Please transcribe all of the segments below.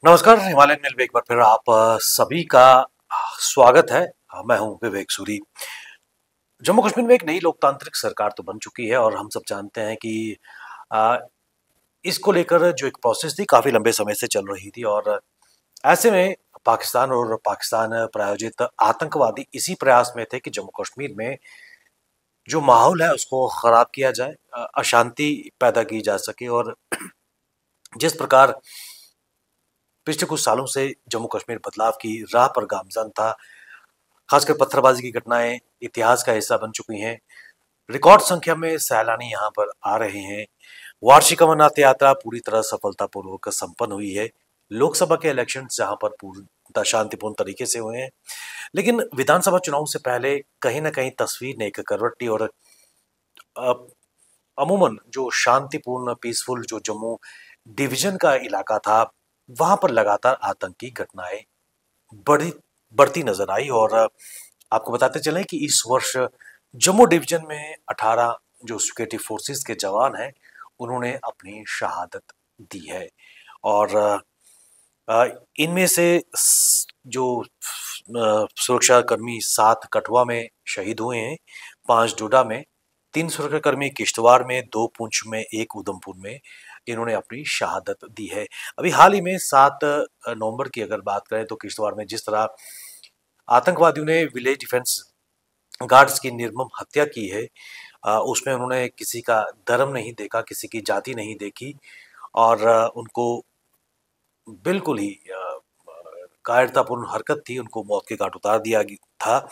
नमस्कार, Himalayan mail में एक बार फिर आप सभी का स्वागत है। मैं हूं विवेक सूरी। जम्मू कश्मीर में एक नई लोकतांत्रिक सरकार तो बन चुकी है और हम सब जानते हैं कि अ, इसको लेकर जो एक प्रोसेस थी काफ़ी लंबे समय से चल रही थी और ऐसे में पाकिस्तान प्रायोजित आतंकवादी इसी प्रयास में थे कि जम्मू कश्मीर में जो माहौल है उसको खराब किया जाए, अशांति पैदा की जा सके और जिस प्रकार पिछले कुछ सालों से जम्मू कश्मीर बदलाव की राह पर गामजन था, खासकर पत्थरबाजी की घटनाएं इतिहास का हिस्सा बन चुकी हैं। रिकॉर्ड संख्या में सैलानी यहाँ पर आ रहे हैं। वार्षिक अमरनाथ यात्रा पूरी तरह सफलतापूर्वक संपन्न हुई है। लोकसभा के इलेक्शन जहाँ पर पूर्ण शांतिपूर्ण तरीके से हुए हैं, लेकिन विधानसभा चुनाव से पहले कहीं ना कहीं तस्वीर ने एक करवट ली और अ, अमूमन जो शांतिपूर्ण पीसफुल जो जम्मू डिवीजन का इलाका था, वहां पर लगातार आतंकी घटनाएं बड़ी बढ़ती नजर आई और आपको बताते चलें कि इस वर्ष जम्मू डिवीजन में 18 जो सिक्योरिटी फोर्सेस के जवान हैं, उन्होंने अपनी शहादत दी है और इनमें से जो सुरक्षा कर्मी 7 कठुआ में शहीद हुए हैं, 5 डोडा में, 3 सुरक्षाकर्मी किश्तवाड़ में, 2 पुंछ में, 1 उधमपुर में इन्होंने अपनी शहादत दी है। अभी हाल ही में 7 नवंबर की अगर बात करें तो किश्तवाड़ में जिस तरह आतंकवादियों ने विलेज डिफेंस गार्ड्स की निर्मम हत्या की है, उसमें उन्होंने किसी का धर्म नहीं देखा, किसी की जाति नहीं देखी और उनको बिल्कुल ही कायरतापूर्ण हरकत थी, उनको मौत के घाट उतार दिया था।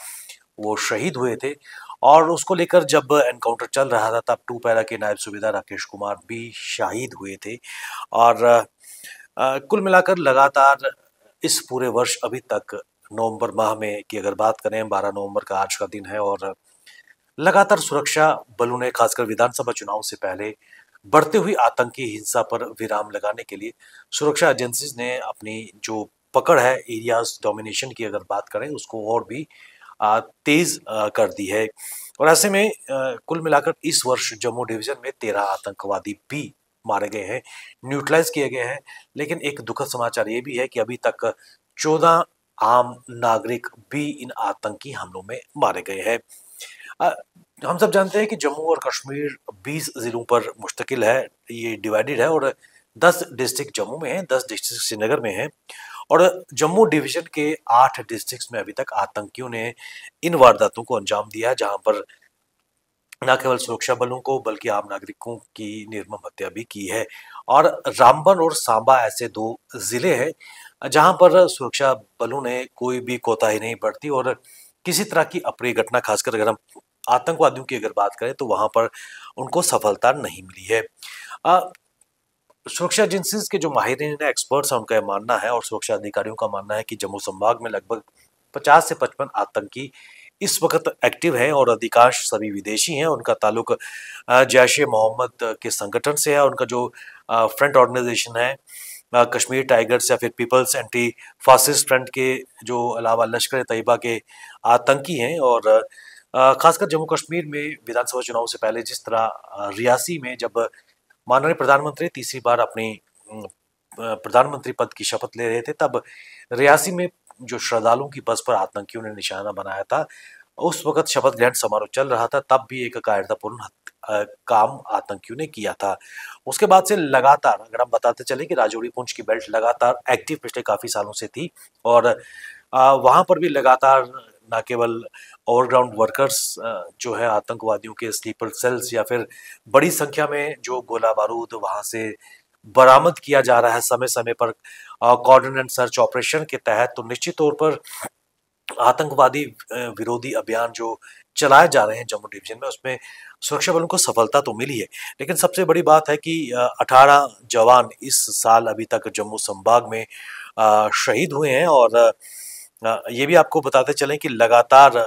वो शहीद हुए थे और उसको लेकर जब एनकाउंटर चल रहा था तब 2 पैरा के नायब सूबेदार राकेश कुमार भी शहीद हुए थे और कुल मिलाकर लगातार इस पूरे वर्ष अभी तक नवंबर माह में की अगर बात करें, 12 नवंबर का आज का दिन है और लगातार सुरक्षा बलों ने खासकर विधानसभा चुनाव से पहले बढ़ती हुई आतंकी हिंसा पर विराम लगाने के लिए सुरक्षा एजेंसीज ने अपनी जो पकड़ है एरियाज डोमिनेशन की अगर बात करें उसको और भी तेज कर दी है और ऐसे में कुल मिलाकर इस वर्ष जम्मू डिवीजन में 13 आतंकवादी भी मारे गए हैं, न्यूट्रलाइज किए गए हैं। लेकिन एक दुखद समाचार ये भी है कि अभी तक 14 आम नागरिक भी इन आतंकी हमलों में मारे गए हैं। अ, हम सब जानते हैं कि जम्मू और कश्मीर 20 जिलों पर मुश्तकिल है, ये डिवाइडेड है और 10 डिस्ट्रिक्ट जम्मू में है, 10 डिस्ट्रिक्ट श्रीनगर में है और जम्मू डिवीजन के 8 डिस्ट्रिक्ट्स में अभी तक आतंकियों ने इन वारदातों को अंजाम दिया, जहां पर न केवल सुरक्षा बलों को बल्कि आम नागरिकों की निर्मम हत्या भी की है और रामबन और सांबा ऐसे 2 जिले हैं जहां पर सुरक्षा बलों ने कोई भी कोताही नहीं बरती और किसी तरह की अप्रिय घटना, खासकर अगर हम आतंकवादियों की अगर बात करें तो वहां पर उनको सफलता नहीं मिली है। अ, सुरक्षा एजेंसीज के जो माहिरीन है, एक्सपर्ट्स हैं, उनका यह मानना है और सुरक्षा अधिकारियों का मानना है कि जम्मू संभाग में लगभग 50 से 55 आतंकी इस वक्त एक्टिव हैं और अधिकांश सभी विदेशी हैं। उनका ताल्लुक जैश ए मोहम्मद के संगठन से है। उनका जो फ्रंट ऑर्गेनाइजेशन है, कश्मीर टाइगर्स या फिर पीपल्स एंटी फासिस्ट फ्रंट के जो अलावा लश्कर ए तैयबा के आतंकी हैं और खासकर जम्मू कश्मीर में विधानसभा चुनाव से पहले जिस तरह रियासी में जब माननीय प्रधानमंत्री तीसरी बार अपनी प्रधानमंत्री पद की शपथ ले रहे थे, तब रियासी में जो श्रद्धालुओं की बस पर आतंकियों ने निशाना बनाया था, उस वक्त शपथ ग्रहण समारोह चल रहा था, तब भी एक कायरतापूर्ण काम आतंकियों ने किया था। उसके बाद से लगातार अगर हम बताते चले कि राजौरी पुंछ की बेल्ट लगातार एक्टिव पिछले काफी सालों से थी और वहां पर भी लगातार न केवल ओवरग्राउंड वर्कर्स जो है आतंकवादियों के स्लीपर सेल्स या फिर बड़ी संख्या में जो गोला बारूद वहां से बरामद किया जा रहा है समय समय पर कोऑर्डिनेट सर्च ऑपरेशन के तहत, तो निश्चित तौर पर आतंकवादी विरोधी अभियान जो चलाए जा रहे हैं जम्मू डिवीजन में, उसमें सुरक्षा बलों को सफलता तो मिली है। लेकिन सबसे बड़ी बात है कि 18 जवान इस साल अभी तक जम्मू संभाग में शहीद हुए हैं और ये भी आपको बताते चलें कि लगातार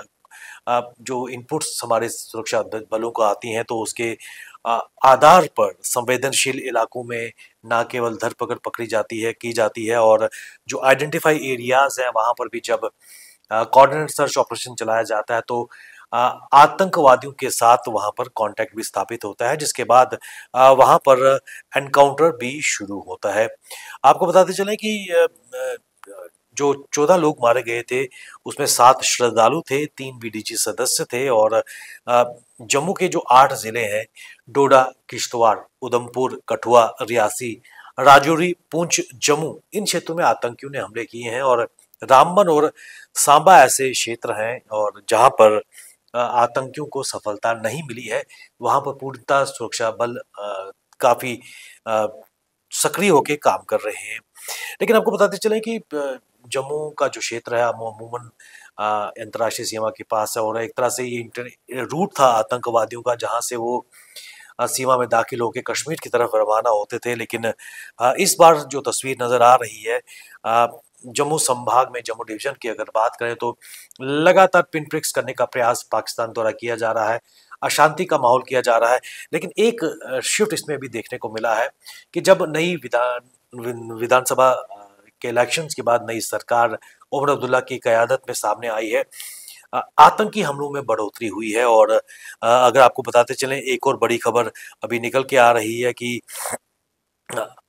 जो इनपुट्स हमारे सुरक्षा बलों को आती हैं तो उसके आधार पर संवेदनशील इलाकों में ना केवल धरपकड़ पकड़ी जाती है की जाती है और जो आइडेंटिफाई एरियाज हैं वहां पर भी जब कोऑर्डिनेट सर्च ऑपरेशन चलाया जाता है तो आतंकवादियों के साथ वहां पर कांटेक्ट भी स्थापित होता है, जिसके बाद वहां पर एनकाउंटर भी शुरू होता है। आपको बताते चले कि जो 14 लोग मारे गए थे, उसमें 7 श्रद्धालु थे, 3 बीडीजी सदस्य थे और जम्मू के जो 8 जिले हैं, डोडा, किश्तवाड़, उधमपुर, कठुआ, रियासी, राजौरी, पुंछ, जम्मू, इन क्षेत्रों में आतंकियों ने हमले किए हैं और रामबन और सांबा ऐसे क्षेत्र हैं और जहां पर आतंकियों को सफलता नहीं मिली है, वहां पर पूर्णतः सुरक्षा बल काफी अ, सक्रिय होके काम कर रहे हैं। लेकिन आपको बताते चले कि जम्मू का जो क्षेत्र है अमूमन अंतर्राष्ट्रीय सीमा के पास है और एक तरह से ये रूट था आतंकवादियों का, जहां से वो सीमा में दाखिल होकर कश्मीर की तरफ रवाना होते थे। लेकिन इस बार जो तस्वीर नजर आ रही है, जम्मू संभाग में जम्मू डिवीजन की अगर बात करें तो लगातार पिन प्रिक्स करने का प्रयास पाकिस्तान द्वारा किया जा रहा है, अशांति का माहौल किया जा रहा है। लेकिन एक शिफ्ट इसमें भी देखने को मिला है कि जब नई विधानसभा के इलेक्शंस के बाद नई सरकार उमर अब्दुल्ला की क़यादत में सामने आई है, आतंकी हमलों में बढ़ोतरी हुई है और अगर आपको बताते चलें, एक और बड़ी खबर अभी निकल के आ रही है कि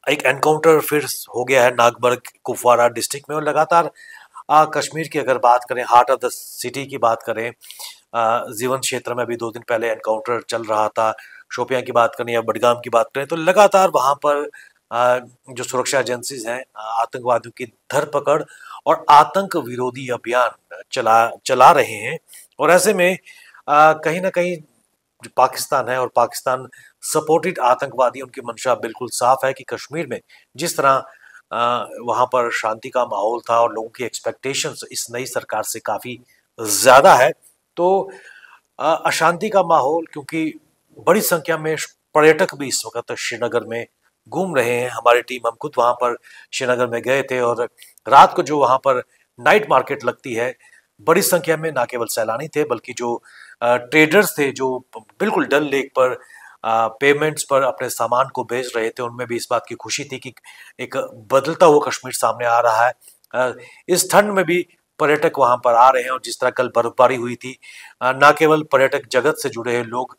एक एनकाउंटर फिर हो गया है नागबर्ग कुपवारा डिस्ट्रिक्ट में और लगातार कश्मीर की अगर बात करें, हार्ट ऑफ द सिटी की बात करें, जीवन क्षेत्र में अभी 2 दिन पहले एनकाउंटर चल रहा था। शोपियां की बात करें या बडगाम की बात करें तो लगातार वहां पर जो सुरक्षा एजेंसीज हैं, आतंकवादियों की धरपकड़ और आतंक विरोधी अभियान चला चला रहे हैं। और ऐसे में कहीं ना कहीं जो पाकिस्तान है और पाकिस्तान सपोर्टेड आतंकवादी, उनकी मंशा बिल्कुल साफ है कि कश्मीर में जिस तरह वहां पर शांति का माहौल था और लोगों की एक्सपेक्टेशंस इस नई सरकार से काफी ज्यादा है, तो अशांति का माहौल, क्योंकि बड़ी संख्या में पर्यटक भी इस वक्त श्रीनगर में घूम रहे हैं। हमारी टीम, हम खुद वहां पर श्रीनगर में गए थे और रात को जो वहां पर नाइट मार्केट लगती है, बड़ी संख्या में ना केवल सैलानी थे बल्कि जो ट्रेडर्स थे जो बिल्कुल डल लेक पर पेमेंट्स पर अपने सामान को बेच रहे थे, उनमें भी इस बात की खुशी थी कि एक बदलता हुआ कश्मीर सामने आ रहा है। इस ठंड में भी पर्यटक वहां पर आ रहे हैं और जिस तरह कल बर्फबारी हुई थी, ना केवल पर्यटक जगत से जुड़े हुए लोग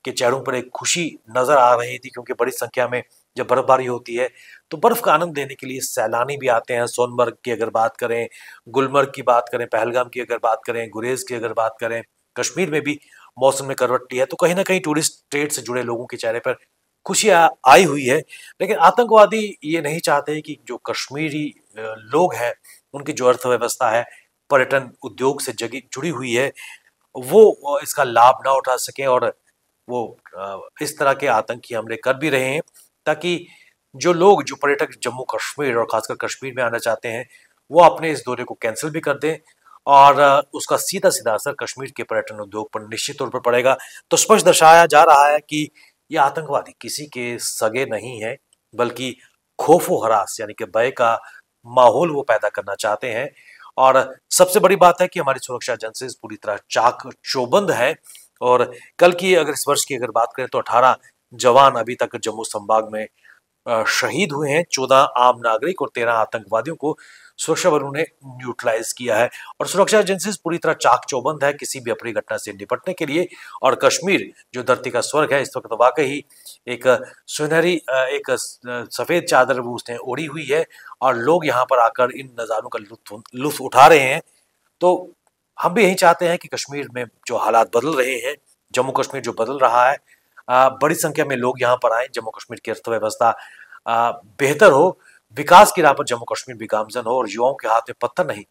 के चेहरों पर एक खुशी नजर आ रही थी, क्योंकि बड़ी संख्या में जब बर्फबारी होती है तो बर्फ का आनंद लेने के लिए सैलानी भी आते हैं। सोनमर्ग की अगर बात करें, गुलमर्ग की बात करें, पहलगाम की अगर बात करें, गुरेज की अगर बात करें, कश्मीर में भी मौसम में करवट ली है, तो कहीं ना कहीं टूरिस्ट ट्रेड से जुड़े लोगों के चेहरे पर खुशी आई हुई है। लेकिन आतंकवादी ये नहीं चाहते कि जो कश्मीरी लोग हैं, उनकी जो अर्थव्यवस्था है, पर्यटन उद्योग से जगी जुड़ी हुई है, वो इसका लाभ ना उठा सके और वो इस तरह के आतंकी हमले कर भी रहे हैं, ताकि जो पर्यटक जम्मू कश्मीर और खासकर कश्मीर में आना चाहते हैं, वो अपने इस दौरे को कैंसिल भी कर दें और उसका सीधा सीधा असर कश्मीर के पर्यटन उद्योग पर निश्चित तौर पर पड़ेगा। तो स्पष्ट दर्शाया जा रहा है कि ये आतंकवादी किसी के सगे नहीं है, बल्कि खौफ व हरास यानी कि भय का माहौल वो पैदा करना चाहते हैं। और सबसे बड़ी बात है कि हमारी सुरक्षा एजेंसीज पूरी तरह चाक चौबंद है और कल की अगर इस वर्ष की अगर बात करें तो 18 जवान अभी तक जम्मू संभाग में शहीद हुए हैं। 14 आम नागरिक और 13 आतंकवादियों को सुरक्षा बलों ने न्यूट्रलाइज किया है और सुरक्षा एजेंसीज पूरी तरह चाक चौबंद है किसी भी अप्रिय घटना से निपटने के लिए। और कश्मीर जो धरती का स्वर्ग है, इस वक्त वाकई एक सुनहरी एक सफेद चादर वो उसने ओढ़ी हुई है और लोग यहाँ पर आकर इन नज़ारों का लुत्फ उठा रहे हैं। तो हम भी यही चाहते हैं कि कश्मीर में जो हालात बदल रहे हैं, जम्मू कश्मीर जो बदल रहा है, बड़ी संख्या में लोग यहाँ पर आए, जम्मू कश्मीर की अर्थव्यवस्था बेहतर हो, विकास की राह पर जम्मू कश्मीर भी गामजन हो और युवाओं के हाथ में पत्थर नहीं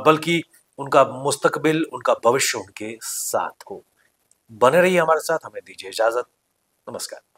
बल्कि उनका मुस्तकबिल, उनका भविष्य उनके साथ हो। बने रहिए हमारे साथ, हमें दीजिए इजाजत। नमस्कार।